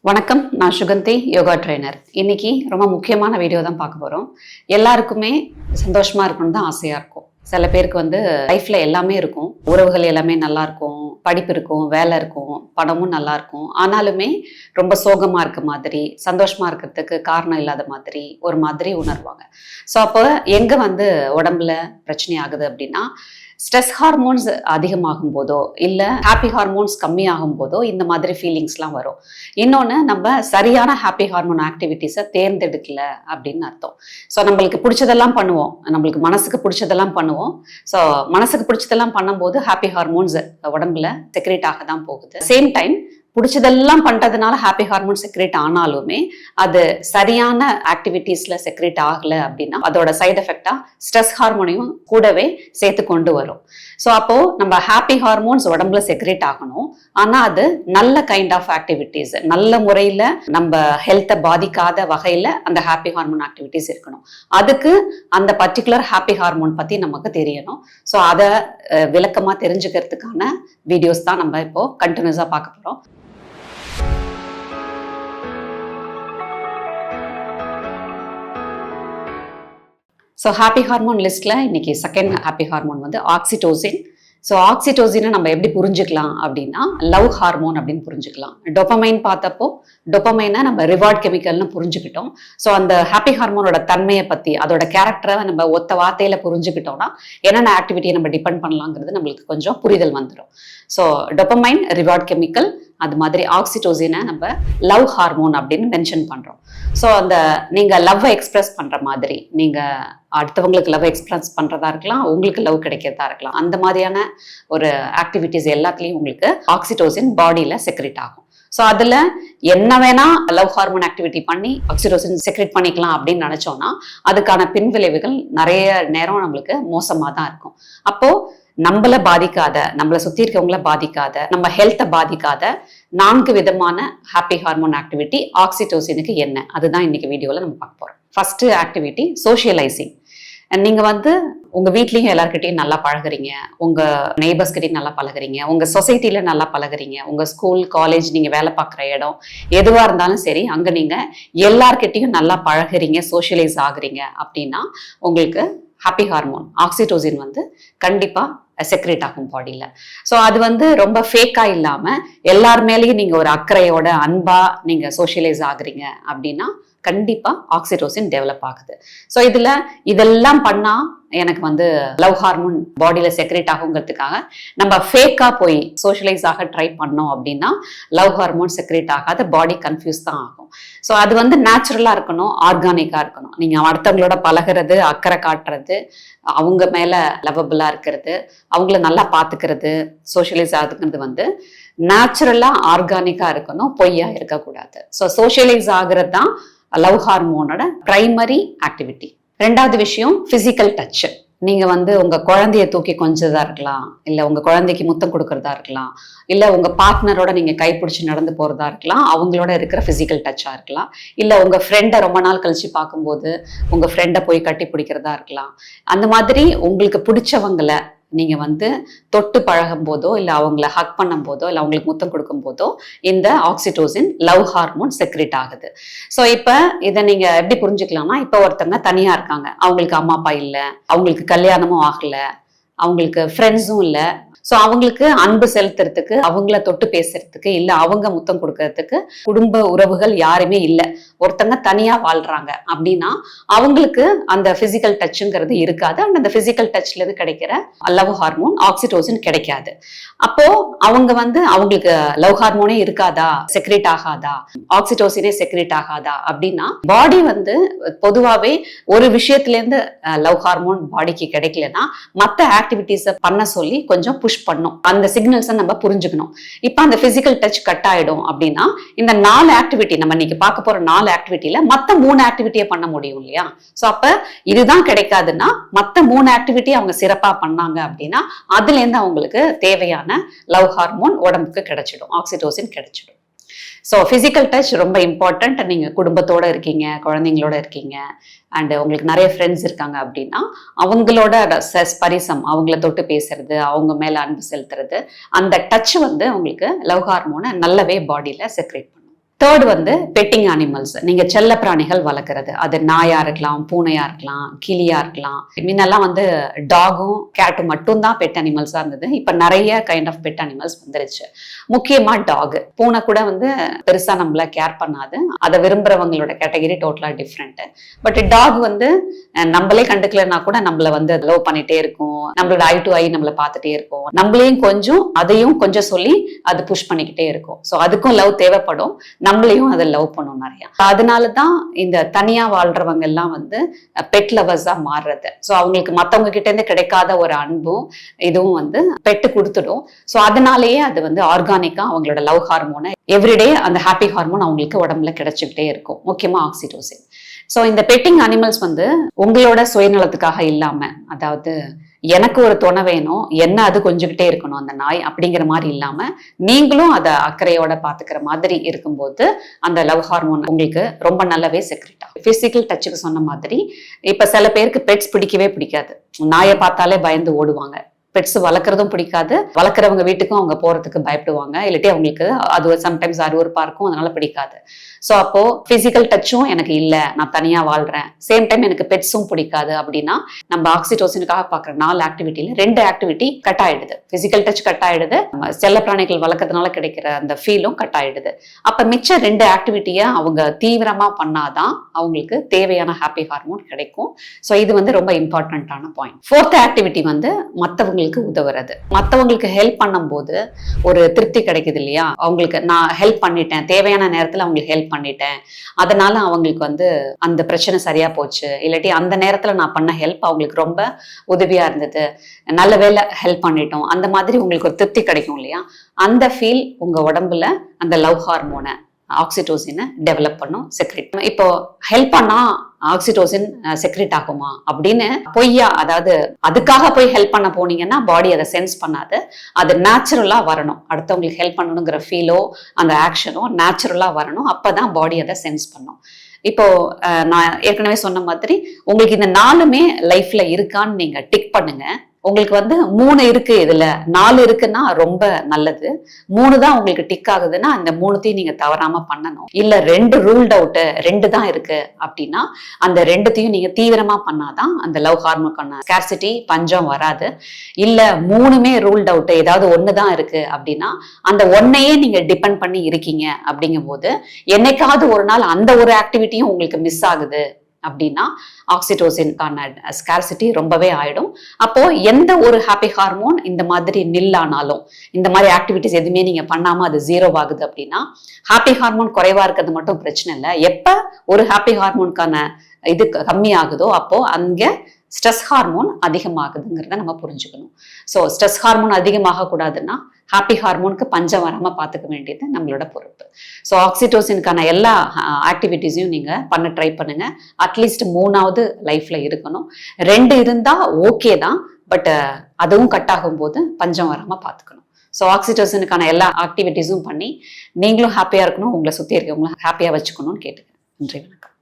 வணக்கம், நான் சுகந்தி, யோகா ட்ரெய்னர். இன்னைக்கு ரொம்ப முக்கியமான வீடியோ தான் பார்க்க போகிறோம். எல்லாருக்குமே சந்தோஷமா இருக்கணும்னு தான் ஆசையாக இருக்கும். சில பேருக்கு லைஃப்ல எல்லாமே இருக்கும், உறவுகள் எல்லாமே நல்லா இருக்கும், படிப்பு இருக்கும், வேலை இருக்கும், பணமும் நல்லா இருக்கும். ஆனாலுமே ரொம்ப சோகமா இருக்க மாதிரி, சந்தோஷமா இருக்கிறதுக்கு காரணம் இல்லாத மாதிரி ஒரு மாதிரி உணர்வாங்க. ஸோ அப்போ எங்க உடம்புல பிரச்சனை ஆகுது அப்படின்னா, ஸ்ட்ரெஸ் ஹார்மோன்ஸ் அதிகமாகும் போதோ இல்ல ஹாப்பி ஹார்மோன்ஸ் கம்மியாகும் போதோ இந்த மாதிரி ஃபீலிங்ஸ்லாம் வரும். இன்னொன்று, நம்ம சரியான ஹாப்பி ஹார்மோன் ஆக்டிவிட்டீஸை தேர்ந்தெடுக்கல அப்படின்னு அர்த்தம். ஸோ நம்மளுக்கு பிடிச்சதெல்லாம் பண்ணுவோம், நம்மளுக்கு மனசுக்கு பிடிச்சதெல்லாம் பண்ணுவோம். ஸோ மனசுக்கு பிடிச்சதெல்லாம் பண்ணும்போது ஹாப்பி ஹார்மோன்ஸ் உடம்புல செக்ரேட் ஆக தான் போகுது. சேம் டைம் பிடிச்சதெல்லாம் பண்றதுனால ஹாப்பி ஹார்மோன் செக்ரேட் ஆனாலுமே அது சரியான ஆக்டிவிட்டீஸ்ல செக்ரேட் ஆகல அப்படின்னா அதோட சைட் எஃபெக்டா ஸ்ட்ரெஸ் ஹார்மோனையும் கூடவே சேர்த்து கொண்டு வரும். ஸோ அப்போ நம்ம ஹாப்பி ஹார்மோன்ஸ் உடம்புல செக்ரேட் ஆகணும், ஆனா அது நல்ல கைண்ட் ஆஃப் ஆக்டிவிட்டீஸ், நல்ல முறையில நம்ம ஹெல்த்தை பாதிக்காத வகையில அந்த ஹாப்பி ஹார்மோன் ஆக்டிவிட்டீஸ் இருக்கணும். அதுக்கு அந்த பர்டிகுலர் ஹாப்பி ஹார்மோன் பத்தி நமக்கு தெரியணும். ஸோ அதை விளக்கமா தெரிஞ்சுக்கிறதுக்கான வீடியோஸ் தான் நம்ம இப்போ கண்டினியூஸா பார்க்க போறோம். ஸோ ஹாப்பி ஹார்மோன் லிஸ்ட்ல இன்னைக்கு second happy hormone oxytocin. So ஆக்சிடோசினை நம்ம எப்படி புரிஞ்சுக்கலாம் அப்படின்னா, லவ் ஹார்மோன் அப்படின்னு புரிஞ்சுக்கலாம். டொபமைன் பார்த்தப்போ டொபமைனை நம்ம ரிவார்ட் கெமிக்கல்னு புரிஞ்சுக்கிட்டோம். ஸோ அந்த ஹாப்பி ஹார்மோனோட தன்மையை பற்றி, அதோட கேரக்டரை நம்ம ஒத்த வார்த்தையில புரிஞ்சுக்கிட்டோம்னா என்னென்ன ஆக்டிவிட்டியை நம்ம டிபெண்ட் பண்ணலாங்கிறது நம்மளுக்கு கொஞ்சம் புரிதல் வந்துடும். ஸோ டொபமைன் ரிவார்ட் கெமிக்கல், அது மாதிரி ஆக்சிடோசினை நம்ம லவ் ஹார்மோன் அப்படின்னு மென்ஷன் பண்றோம். ஸோ அந்த நீங்க லவ்வை எக்ஸ்பிரஸ் பண்ற மாதிரி, நீங்க அடுத்தவங்களுக்கு லவ் எக்ஸ்பிரஸ் பண்றதா இருக்கலாம், உங்களுக்கு லவ் கிடைக்கிறதா இருக்கலாம், அந்த மாதிரியான ஒரு ஆக்டிவிட்டிஸ் எல்லாத்துலயும் உங்களுக்கு ஆக்சிடோசின் பாடியில செக்ரேட் ஆகும். ஸோ அதுல என்ன வேணா லவ் ஹார்மோன் ஆக்டிவிட்டி பண்ணி ஆக்சிடோசின் செக்ரேட் பண்ணிக்கலாம் அப்படின்னு நினைச்சோம்னா அதுக்கான பின்விளைவுகள் நிறைய நேரம் நம்மளுக்கு மோசமா தான் இருக்கும். அப்போ நம்மள பாதிக்காத, நம்மளை சுத்தி இருக்கவங்கள பாதிக்காத, நம்ம ஹெல்த்தை பாதிக்காத 4 விதமான ஹாப்பி ஹார்மோன் ஆக்டிவிட்டி ஆக்சிடோசினுக்கு என்ன, அதுதான் இன்னைக்கு வீடியோல நம்ம பார்க்க போறோம். First activity socialising. நீங்க உங்க வீட்லயும் எல்லார்கிட்டையும் நல்லா பழகுறீங்க, உங்க நெய்பர்ஸ் கிட்டையும் நல்லா பழகுறீங்க, உங்க சொசைட்டில நல்லா பழகுறீங்க, உங்க ஸ்கூல் காலேஜ் நீங்க வேலை பார்க்குற இடம் எதுவா இருந்தாலும் சரி, அங்க நீங்க எல்லார்கிட்டையும் நல்லா பழகுறீங்க, சோஷியலைஸ் ஆகுறீங்க அப்படின்னா உங்களுக்கு ஹாப்பி ஹார்மோன் ஆக்சிடோசின் கண்டிப்பா செக்ரேட் ஆகும் பாடியில. ஸோ அது ரொம்ப ஃபேக்கா இல்லாம எல்லார் மேலேயும் நீங்க ஒரு அக்கறையோட அன்பா நீங்க சோஷியலைஸ் ஆகுறீங்க அப்படின்னா கண்டிப்பா ஆக்சிடோசின் டெவலப் ஆகுது. ஸோ இதெல்லாம் பண்ணா எனக்கு லவ் ஹார்மோன் பாடியில செக்ரேட் ஆகுங்கிறதுக்காக நம்ம ஃபேக்கா போய் சோஷியலைஸ் ஆக ட்ரை பண்ணோம் அப்படின்னா லவ் ஹார்மோன் செக்ரேட் ஆகாத, பாடி கன்ஃபியூஸ் தான் ஆகும். ஸோ அது நேச்சுரலா இருக்கணும், ஆர்கானிக்கா இருக்கணும். நீங்க அடுத்தவங்களோட பழகிறது, அக்கறை காட்டுறது, அவங்க மேல லவபிளா இருக்கிறது, அவங்கள நல்லா பாத்துக்கிறது, சோஷியலைஸ் ஆகுதுங்கிறது நேச்சுரலா ஆர்கானிக்கா இருக்கணும், பொய்யா இருக்கக்கூடாது. ஸோ சோஷியலைஸ் ஆகுறது தான் லவ் ஹார்மோனோட பிரைமரி ஆக்டிவிட்டி. ரெண்டாவது விஷயம் பிசிக்கல் டச். நீங்க உங்க குழந்தைய தூக்கி கொஞ்சதா இருக்கலாம், இல்ல உங்க குழந்தைக்கு முத்தம் கொடுக்கறதா இருக்கலாம், இல்ல உங்க பார்ட்னரோட நீங்க கைப்பிடிச்சு நடந்து போறதா இருக்கலாம், அவங்களோட இருக்கிற பிசிக்கல் டச்சா இருக்கலாம், இல்ல உங்க ஃப்ரெண்டை ரொம்ப நாள் கழிச்சு பார்க்கும்போது உங்க ஃப்ரெண்டை போய் கட்டி பிடிக்கிறதா இருக்கலாம். அந்த மாதிரி உங்களுக்கு பிடிச்சவங்களை நீங்க தொட்டு பழகும் போதோ இல்ல அவங்கள ஹக் பண்ணும் போதோ இல்ல அவங்களுக்கு முத்தம் கொடுக்கும் போதோ இந்த ஆக்சிடோசின் லவ் ஹார்மோன் செக்ரேட் ஆகுது. ஸோ இப்ப இதை நீங்க எப்படி புரிஞ்சுக்கலாம்னா, இப்ப ஒருத்தவங்க தனியா இருக்காங்க, அவங்களுக்கு அம்மா அப்பா இல்ல, அவங்களுக்கு கல்யாணமும் ஆகல, அவங்களுக்கு ஃப்ரெண்ட்ஸும் இல்ல. ஸோ அவங்களுக்கு அன்பு செலுத்துறதுக்கு, அவங்கள தொட்டு பேசுறதுக்கு, இல்ல அவங்க முத்தம் கொடுக்கறதுக்கு குடும்ப உறவுகள் யாருமே இல்லை, ஒருத்தங்க தனியா வாழ்றாங்க அப்படின்னா அவங்களுக்கு அந்த பிசிக்கல் டச்சுங்கிறது இருக்காது. அந்த பிசிக்கல் டச்ல இருந்து கிடைக்கிற லவ் ஹார்மோன் ஆக்சிடோசின் கிடைக்காது. அப்போ அவங்க அவங்களுக்கு லவ் ஹார்மோனே இருக்காதா, செக்ரேட் ஆகாதா, ஆக்சிடோசினே செக்ரேட் ஆகாதா அப்படின்னா, பாடி பொதுவாவே ஒரு விஷயத்துல இருந்து லவ் ஹார்மோன் பாடிக்கு கிடைக்கலன்னா மற்ற ஆக்டிவிட்டிஸை பண்ண சொல்லி கொஞ்சம் புஷ் பண்ணும். அந்த சிக்னல்ஸை நம்ம புரிஞ்சுக்கணும். இப்ப அந்த பிசிக்கல் டச் கட் ஆயிடும் அப்படின்னா இந்த 4 ஆக்டிவிட்டி, நம்ம இன்னைக்கு பார்க்க போற 4 ஆக்டிவிட்டியில மத்த 3 ஆக்டிவிட்டியை பண்ண முடியும் இல்லையா? சோ அப்ப இதுதான் கிடைக்காதுன்னா மத்த 3 ஆக்டிவிட்டி அவங்க சிறப்பா பண்ணாங்க அப்படின்னா அதுல இருந்து அவங்களுக்கு தேவையான லவ் ஹார்மோன் உடம்புக்கு கிடைச்சிடும், ஆக்சிடோசின் கிடைச்சிடும். ஸோ ஃபிசிக்கல் டச் ரொம்ப இம்பார்ட்டன்ட். நீங்கள் குடும்பத்தோட இருக்கீங்க, குழந்தைங்களோட இருக்கீங்க, அண்ட் உங்களுக்கு நிறைய ஃப்ரெண்ட்ஸ் இருக்காங்க அப்படின்னா அவங்களோட ஸ்பரிசம், அவங்கள தொட்டு பேசுறது, அவங்க மேல அன்பு செலுத்துறது, அந்த டச் உங்களுக்கு லவ் ஹார்மோனை நல்லாவே பாடியில செக்ரேட் பண்ணும். தேர்ட் வந்து பெட்டிங் அனிமல்ஸ். நீங்க செல்ல பிராணிகள் வளர்க்குறது, அது நாயா இருக்கலாம், பூனையா இருக்கலாம், கிளியா இருக்கலாம். முன்னெல்லாம் வந்து டாகும் கேட்டும் மட்டும்தான் பெட் அனிமல்ஸா இருந்தது. இப்ப நிறைய கைண்ட் ஆஃப் பெட் அனிமல்ஸ் வந்துருச்சு. முக்கியமா டாக். பூனை கூட வந்து பெருசா நம்மள கேர் பண்ணாது. அதை விரும்புறவங்களோட கேட்டகரி டோட்டலா டிஃப்ரெண்ட். பட் டாக் வந்து நம்மளே கண்டுக்கலன்னா கூட நம்மள வந்து லவ் பண்ணிட்டே இருக்கும், நம்மளோட ஐ டு ஐ நம்மள பார்த்துட்டே இருக்கும், நம்மளையும் கொஞ்சம் அதையும் கொஞ்சம் சொல்லி அது புஷ் பண்ணிக்கிட்டே இருக்கும். ஸோ அதுக்கும் லவ் தேவைப்படும், நம்மளையும் அதை லவ் பண்ணும் நிறைய. அதனாலதான் இந்த தனியா வாழ்றவங்க எல்லாம் வந்து பெட் லவர்ஸா மாறுறது. ஸோ அவங்களுக்கு மத்தவங்க கிட்ட இருந்து கிடைக்காத ஒரு அன்பும் இதுவும் வந்து பெட்டு கொடுத்துடும். ஸோ அதனாலேயே அது வந்து ஆர்கானிக்கா அவங்களோட லவ் ஹார்மோனை எவ்ரிடே அந்த ஹாப்பி ஹார்மோன் அவங்களுக்கு உடம்புல கிடைச்சிக்கிட்டே இருக்கும், முக்கியமா ஆக்சிடோசின். ஸோ இந்த பெட்டிங் அனிமல்ஸ் வந்து உங்களோட சுயநலத்துக்காக இல்லாம, அதாவது எனக்கு ஒரு துணை வேணும், என்ன அது கொஞ்சிக்கிட்டே இருக்கணும் அந்த நாய் அப்படிங்கிற மாதிரி இல்லாம நீங்களும் அதை அக்கறையோட பாத்துக்கிற மாதிரி இருக்கும்போது அந்த லவ் ஹார்மோன் உங்களுக்கு ரொம்ப நல்லாவே செக்ரெட் ஆகும். பிசிக்கல் டச்சுக்கு சொன்ன மாதிரி இப்ப சில பேருக்கு பெட்ஸ் பிடிக்கவே பிடிக்காது, நாயை பார்த்தாலே பயந்து ஓடுவாங்க. பெட்ஸ் வளர்க்குறதும் பிடிக்காது, வளர்க்குறவங்க வீட்டுக்கும் அவங்க போறதுக்கு பயப்படுவாங்க, இல்லாட்டி அவங்களுக்கு அது சம்டைம்ஸ் அருவருப்பா இருக்கும், அதனால பிடிக்காது. ஸோ அப்போ பிசிக்கல் டச்சும் எனக்கு இல்லை, நான் தனியா வாழ்றேன், சேம் டைம் எனக்கு பெட்ஸும் பிடிக்காது அப்படின்னா நம்ம ஆக்சிடோசினுக்காக பார்க்குற 4 ஆக்டிவிட்டியில 2 ஆக்டிவிட்டி கட் ஆயிடுது. பிசிக்கல் டச் கட் ஆயிடுது, செல்ல பிராணிகள் வளர்க்கறதுனால கிடைக்கிற அந்த ஃபீலும் கட் ஆயிடுது. அப்ப மிச்ச 2 ஆக்டிவிட்டியை அவங்க தீவிரமா பண்ணாதான் அவங்களுக்கு தேவையான ஹாப்பி ஹார்மோன் கிடைக்கும். ஸோ இது வந்து ரொம்ப இம்பார்ட்டன்டான பாயிண்ட். 4th ஆக்டிவிட்டி வந்து மற்றவங்களுக்கு உதவுறது. மற்றவங்களுக்கு ஹெல்ப் பண்ணும் போது ஒரு திருப்தி கிடைக்குது இல்லையா, அவங்களுக்கு நான் ஹெல்ப் பண்ணிட்டேன், தேவையான நேரத்துல அவங்களுக்கு ஹெல்ப் பண்ணிட்டேன், அதனால அவங்களுக்கு வந்து அந்த பிரச்சனை சரியா போச்சு, இல்லாட்டி அந்த நேரத்துல நான் பண்ண ஹெல்ப் அவங்களுக்கு ரொம்ப உதவியா இருந்தது, நல்ல வேலை ஹெல்ப் பண்ணிட்டோம், அந்த மாதிரி உங்களுக்கு ஒரு திருப்தி கிடைக்கும் இல்லையா. அந்த ஃபீல் உங்க உடம்புல அந்த லவ் ஹார்மோனை ஆக்சிடோசினை டெவலப் பண்ணும், செக்ரெட். இப்போ ஹெல்ப் பண்ணா ஆக்சிடோசின் செக்ரெட் ஆகுமா அப்படின்னு பொய்யா, அதாவது அதுக்காக போய் ஹெல்ப் பண்ண போனீங்கன்னா பாடி அதை சென்ஸ் பண்ணாது, அது நேச்சுரலா வரணும். அடுத்தவங்களுக்கு ஹெல்ப் பண்ணணுங்கிற ஃபீலோ அந்த ஆக்ஷனோ நேச்சுரலா வரணும், அப்பதான் பாடி அதை சென்ஸ் பண்ணும். இப்போ நான் ஏற்கனவே சொன்ன மாதிரி உங்களுக்கு இந்த 4மே லைஃப்ல இருக்கான்னு நீங்க டிக் பண்ணுங்க. உங்களுக்கு வந்து 3 இருக்கு, இதுல 4 இருக்குன்னா ரொம்ப நல்லது. 3 தான் உங்களுக்கு டிக் ஆகுதுன்னா அந்த 3த்தையும் நீங்க தவறாம பண்ணணும். இல்ல 2 ரூல்ட் அவுட், 2 தான் இருக்கு அப்படின்னா அந்த 2த்தையும் நீங்க தீவிரமா பண்ணாதான் அந்த லவ் ஹார்மோனுக்கான ஸ்கார்சிட்டி பஞ்சம் வராது. இல்ல 3மே ரூல்ட் அவுட், ஏதாவது 1 தான் இருக்கு அப்படின்னா அந்த 1ஐயே நீங்க டிபெண்ட் பண்ணி இருக்கீங்க. அப்படிங்கும் போது என்னைக்காவது ஒரு நாள் அந்த ஒரு ஆக்டிவிட்டியும் உங்களுக்கு மிஸ் ஆகுது அப்படின்னா ஆக்சிடோசின்கான ஸ்கார்சிட்டி ரொம்பவே ஆயிடும். அப்போ எந்த ஒரு ஹாப்பி ஹார்மோன் இந்த மாதிரி நில்லானாலும், இந்த மாதிரி ஆக்டிவிட்டிஸ் எதுவுமே நீங்க பண்ணாம அது 0 ஆகுது அப்படின்னா ஹாப்பி ஹார்மோன் குறைவா இருக்கிறது மட்டும் பிரச்சனை இல்லை. எப்ப ஒரு ஹாப்பி ஹார்மோனுக்கான இது கம்மி ஆகுதோ அப்போ அங்க ஸ்ட்ரெஸ் ஹார்மோன் அதிகமாகுதுங்கிறத நம்ம புரிஞ்சுக்கணும். ஸோ ஸ்ட்ரெஸ் ஹார்மோன் அதிகமாக கூடாதுன்னா ஹாப்பி ஹார்மோனுக்கு பஞ்சம் வராம பார்த்துக்க வேண்டியது நம்மளோட பொறுப்பு. ஸோ ஆக்சிடோசினுக்கான எல்லா ஆக்டிவிட்டிஸையும் நீங்க பண்ண ட்ரை பண்ணுங்க. அட்லீஸ்ட் 3ஆவது லைஃப்ல இருக்கணும். 2 இருந்தா ஓகே தான், பட் அதுவும் கட் ஆகும் போது பஞ்சம் வராம பார்த்துக்கணும். ஸோ ஆக்சிடோசினுக்கான எல்லா ஆக்டிவிட்டிஸும் பண்ணி நீங்களும் ஹாப்பியா இருக்கணும், உங்களை சுத்தி இருக்கவங்களும் ஹாப்பியா வச்சுக்கணும்னு கேட்டுக்கிறேன். நன்றி, வணக்கம்.